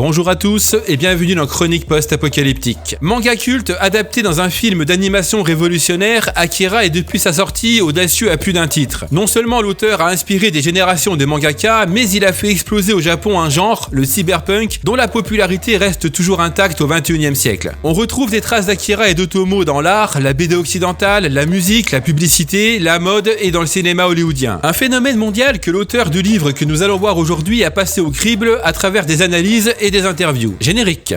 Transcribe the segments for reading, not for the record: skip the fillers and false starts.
Bonjour à tous et bienvenue dans Chronique Post-Apocalyptique. Manga culte adapté dans un film d'animation révolutionnaire, Akira est depuis sa sortie audacieux à plus d'un titre. Non seulement l'auteur a inspiré des générations de mangaka, mais il a fait exploser au Japon un genre, le cyberpunk, dont la popularité reste toujours intacte au XXIe siècle. On retrouve des traces d'Akira et d'Otomo dans l'art, la BD occidentale, la musique, la publicité, la mode et dans le cinéma hollywoodien. Un phénomène mondial que l'auteur du livre que nous allons voir aujourd'hui a passé au crible à travers des analyses et des interviews. Générique.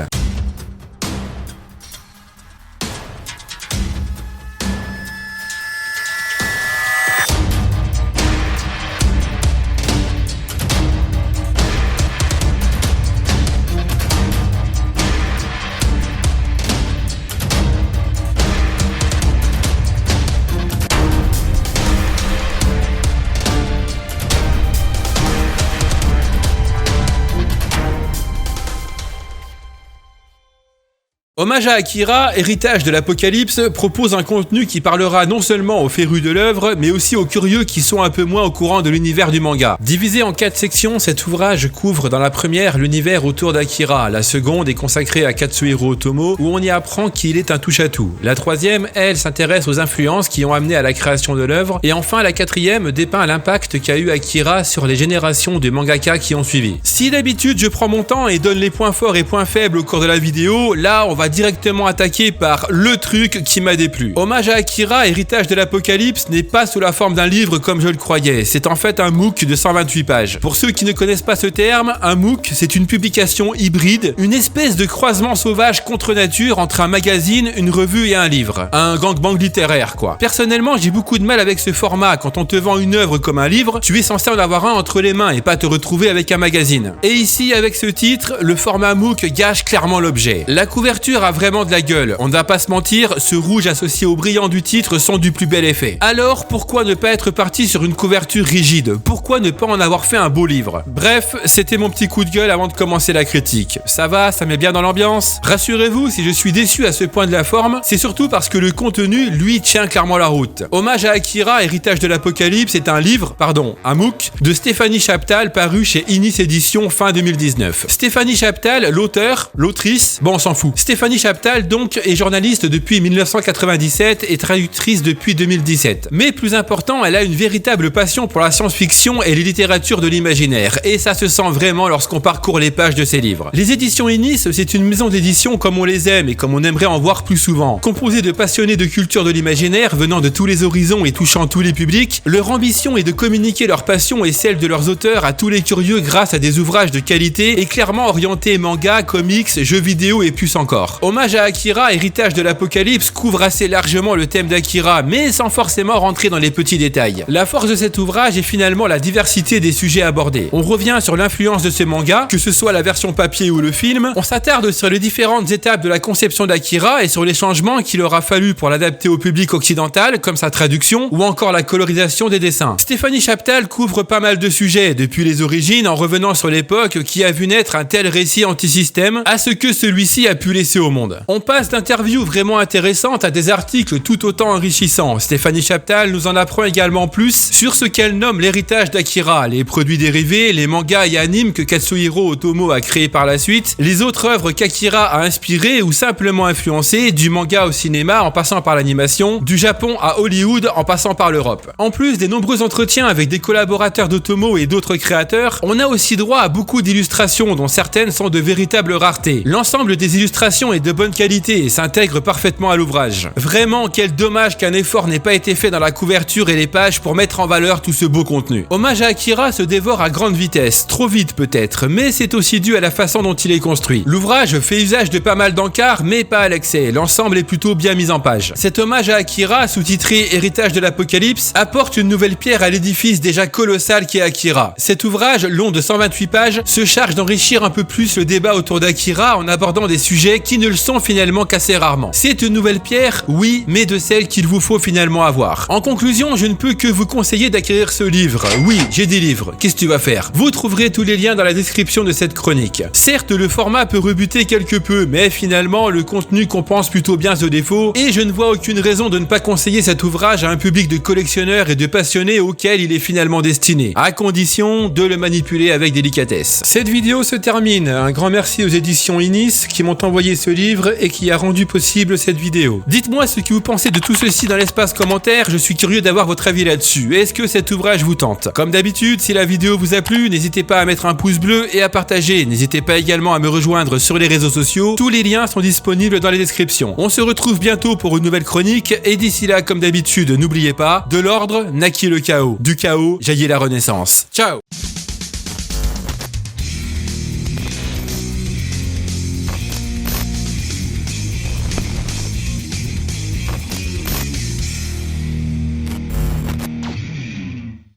Hommage à Akira, héritage de l'Apocalypse, propose un contenu qui parlera non seulement aux férus de l'œuvre, mais aussi aux curieux qui sont un peu moins au courant de l'univers du manga. Divisé en 4 sections, cet ouvrage couvre dans la première l'univers autour d'Akira, la seconde est consacrée à Katsuhiro Otomo, où on y apprend qu'il est un touche-à-tout. La troisième, elle, s'intéresse aux influences qui ont amené à la création de l'œuvre, et enfin la quatrième dépeint l'impact qu'a eu Akira sur les générations de mangaka qui ont suivi. Si d'habitude je prends mon temps et donne les points forts et points faibles au cours de la vidéo, là on va directement attaqué par le truc qui m'a déplu. Hommage à Akira, héritage de l'Apocalypse, n'est pas sous la forme d'un livre comme je le croyais, c'est en fait un MOOC de 128 pages. Pour ceux qui ne connaissent pas ce terme, un MOOC c'est une publication hybride, une espèce de croisement sauvage contre nature entre un magazine, une revue et un livre. Un gangbang littéraire quoi. Personnellement j'ai beaucoup de mal avec ce format, quand on te vend une œuvre comme un livre, tu es censé en avoir un entre les mains et pas te retrouver avec un magazine. Et ici avec ce titre, le format MOOC gâche clairement l'objet. La couverture a vraiment de la gueule, on ne va pas se mentir, ce rouge associé au brillant du titre sont du plus bel effet. Alors pourquoi ne pas être parti sur une couverture rigide? Pourquoi ne pas en avoir fait un beau livre? Bref, c'était mon petit coup de gueule avant de commencer la critique. Ça va, ça met bien dans l'ambiance? Rassurez-vous, si je suis déçu à ce point de la forme, c'est surtout parce que le contenu, lui, tient clairement la route. Hommage à Akira, héritage de l'Apocalypse, est un MOOC, de Stéphanie Chaptal paru chez Inis Éditions fin 2019. Stéphanie Chaptal, l'autrice, bon on s'en fout. Stéphanie Chaptal donc est journaliste depuis 1997 et traductrice depuis 2017. Mais plus important, elle a une véritable passion pour la science-fiction et les littératures de l'imaginaire. Et ça se sent vraiment lorsqu'on parcourt les pages de ses livres. Les éditions Inis, c'est une maison d'édition comme on les aime et comme on aimerait en voir plus souvent. Composée de passionnés de culture de l'imaginaire venant de tous les horizons et touchant tous les publics, leur ambition est de communiquer leur passion et celle de leurs auteurs à tous les curieux grâce à des ouvrages de qualité et clairement orientés manga, comics, jeux vidéo et plus encore. Hommage à Akira, héritage de l'Apocalypse, couvre assez largement le thème d'Akira, mais sans forcément rentrer dans les petits détails. La force de cet ouvrage est finalement la diversité des sujets abordés. On revient sur l'influence de ce manga, que ce soit la version papier ou le film, on s'attarde sur les différentes étapes de la conception d'Akira et sur les changements qu'il aura fallu pour l'adapter au public occidental, comme sa traduction, ou encore la colorisation des dessins. Stéphanie Chaptal couvre pas mal de sujets, depuis les origines, en revenant sur l'époque qui a vu naître un tel récit anti-système, à ce que celui-ci a pu laisser au monde. On passe d'interviews vraiment intéressantes à des articles tout autant enrichissants. Stéphanie Chaptal nous en apprend également plus sur ce qu'elle nomme l'héritage d'Akira, les produits dérivés, les mangas et animes que Katsuhiro Otomo a créés par la suite, les autres œuvres qu'Akira a inspirées ou simplement influencées, du manga au cinéma en passant par l'animation, du Japon à Hollywood en passant par l'Europe. En plus des nombreux entretiens avec des collaborateurs d'Otomo et d'autres créateurs, on a aussi droit à beaucoup d'illustrations dont certaines sont de véritables raretés. L'ensemble des illustrations est de bonne qualité et s'intègre parfaitement à l'ouvrage. Vraiment, quel dommage qu'un effort n'ait pas été fait dans la couverture et les pages pour mettre en valeur tout ce beau contenu. Hommage à Akira se dévore à grande vitesse, trop vite peut-être, mais c'est aussi dû à la façon dont il est construit. L'ouvrage fait usage de pas mal d'encarts, mais pas à l'excès, l'ensemble est plutôt bien mis en page. Cet hommage à Akira, sous-titré Héritage de l'Apocalypse, apporte une nouvelle pierre à l'édifice déjà colossal qu'est Akira. Cet ouvrage, long de 128 pages, se charge d'enrichir un peu plus le débat autour d'Akira en abordant des sujets qui qui ne le sont finalement qu'assez rarement. C'est une nouvelle pierre, oui, mais de celles qu'il vous faut finalement avoir. En conclusion, je ne peux que vous conseiller d'acquérir ce livre. Oui, j'ai des livres. Qu'est-ce que tu vas faire? Vous trouverez tous les liens dans la description de cette chronique. Certes, le format peut rebuter quelque peu, mais finalement, le contenu compense plutôt bien ce défaut, et je ne vois aucune raison de ne pas conseiller cet ouvrage à un public de collectionneurs et de passionnés auquel il est finalement destiné, à condition de le manipuler avec délicatesse. Cette vidéo se termine. Un grand merci aux éditions Inis qui m'ont envoyé ce livre et qui a rendu possible cette vidéo. Dites-moi ce que vous pensez de tout ceci dans l'espace commentaire, je suis curieux d'avoir votre avis là-dessus. Est-ce que cet ouvrage vous tente? Comme d'habitude, si la vidéo vous a plu, n'hésitez pas à mettre un pouce bleu et à partager. N'hésitez pas également à me rejoindre sur les réseaux sociaux, tous les liens sont disponibles dans les descriptions. On se retrouve bientôt pour une nouvelle chronique et d'ici là, comme d'habitude, n'oubliez pas, de l'ordre naquit le chaos, du chaos jaillit la renaissance. Ciao!